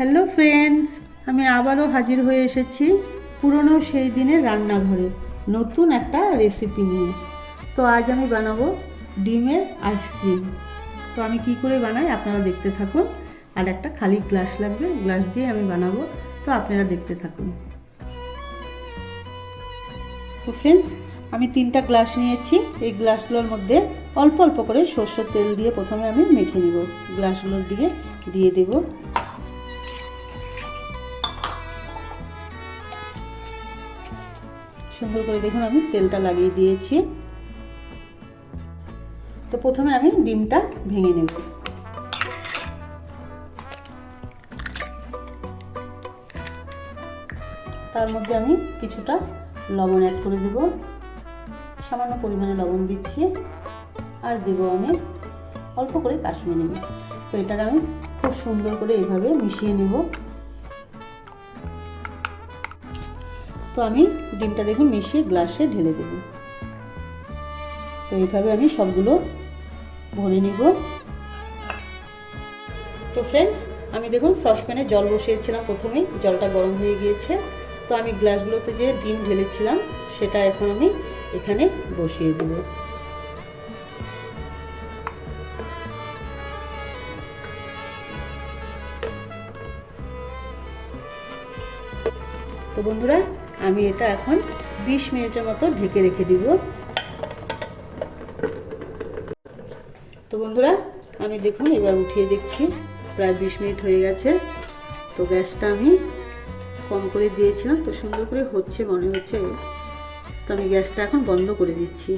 Hello friends, আমি আবারও হাজির হয়ে এসেছি পুরনো সেই দিনের রান্নাঘরে নতুন একটা রেসিপি নিয়ে। তো আজ আমি বানাবো ডিমের আইসক্রিম। তো আমি কি করে বানাই আপনারা দেখতে থাকুন। আর একটা খালি গ্লাস লাগবে, গ্লাস দিয়ে আমি বানাবো, তো আপনারা দেখতে থাকুন। তো ফ্রেন্ডস, আমি 3টা গ্লাস নিয়েছি। এই গ্লাসগুলোর মধ্যে অল্প অল্প করে সরষের তেল দিয়ে প্রথমে আমি মেখে নিব। গ্লাসগুলোর দিকে দিয়ে দেব। সুন্দর করে দেখুন আমি তেলটা লাগিয়ে দিয়েছি। তো প্রথমে আমি ডিমটা ভেঙে নেব। তার মধ্যে আমি কিছুটা লবণ অ্যাড করে দেব, সামান্য পরিমাণে লবণ দিচ্ছি। আর দেব আমি অল্প করে কাশ্মীরি মির্চ। তো এটাকে আমি খুব সুন্দর করে এইভাবে মিশিয়ে নেব। তো আমি ডিমটা দেখুন মিশিয়ে গ্লাসে ঢেলে দেব। তো এইভাবে আমি সবগুলো ভরে নিব। তো ফ্রেন্ডস, আমি দেখুন সসপ্যানে জল বসিয়েছিলাম, প্রথমেই জলটা গরম হয়ে গিয়েছে। তো আমি গ্লাসগুলোতে যে ডিম ঢেলেছিলাম সেটা এখন আমি এখানে বসিয়ে দেব। তো বন্ধুরা, আমি এটা এখন 20 মিনিটের মতো ঢেকে রেখে দিব। তো বন্ধুরা, আমি দেখুন এবার উঠিয়ে দেখছি প্রায় 20 মিনিট হয়ে গেছে। তো গ্যাসটা আমি কম করে দিয়েছিলাম, তো সুন্দর করে হচ্ছে মনে হচ্ছে। তো আমি গ্যাসটা এখন বন্ধ করে দিচ্ছি।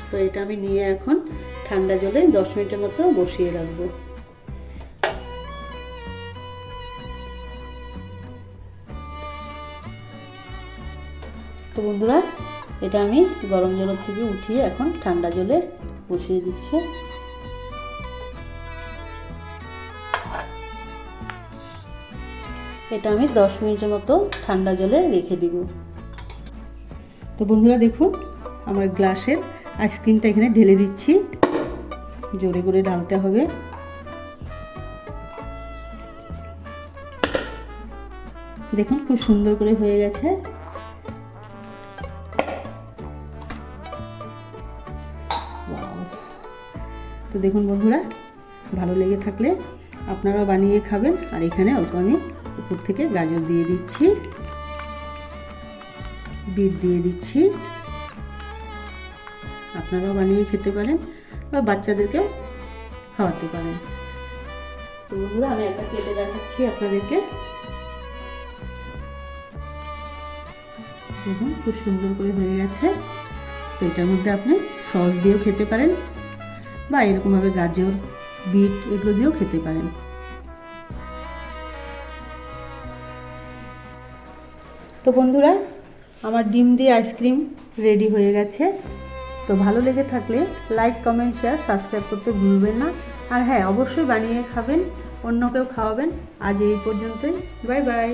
তো এটা আমি নিয়ে এখন ঠান্ডা জলে 10 মিনিটের মতো বসিয়ে রাখবো। তো বন্ধুরা, এটা আমি গরম জল থেকে উঠিয়ে এখন ঠান্ডা জলে বসিয়ে দিচ্ছি। এটা আমি 10 মিনিটের মতো ঠান্ডা জলে রেখে দিব। তো বন্ধুরা দেখুন, আমার গ্লাসের আইসক্রিমটা এখানে ঢেলে দিচ্ছি। জোরে করে ঢালতে হবে। দেখুন খুব সুন্দর করে হয়ে গেছে। তো দেখুন বন্ধুরা, ভালো লেগে থাকলে আপনারা বানিয়ে খাবেন। আর এখানে অল্প আমি উপর থেকে গাজর দিয়ে দিচ্ছি, বিট দিয়ে দিচ্ছি। আপনারাও বানিয়ে খেতে পারেন বা বাচ্চাদেরকেও খাওয়াতে পারেন। তো বন্ধুরা, আমি একটা কেটে দেখাচ্ছি আপনাদেরকে। দেখুন খুব সুন্দর করে হয়ে গেছে। তো এটার মধ্যে আপনি সস দিয়েও খেতে পারেন বা এরকমভাবে গাজর, বিট এগুলো দিয়েও খেতে পারেন। তো বন্ধুরা, আমার ডিম দিয়ে আইসক্রিম রেডি হয়ে গেছে। তো ভালো লেগে থাকলে লাইক, কমেন্ট, শেয়ার, সাবস্ক্রাইব করতে ভুলবেন না। আর হ্যাঁ, অবশ্যই বানিয়ে খাবেন, অন্যকেও খাওয়াবেন। আজ এই পর্যন্তই। Bye bye.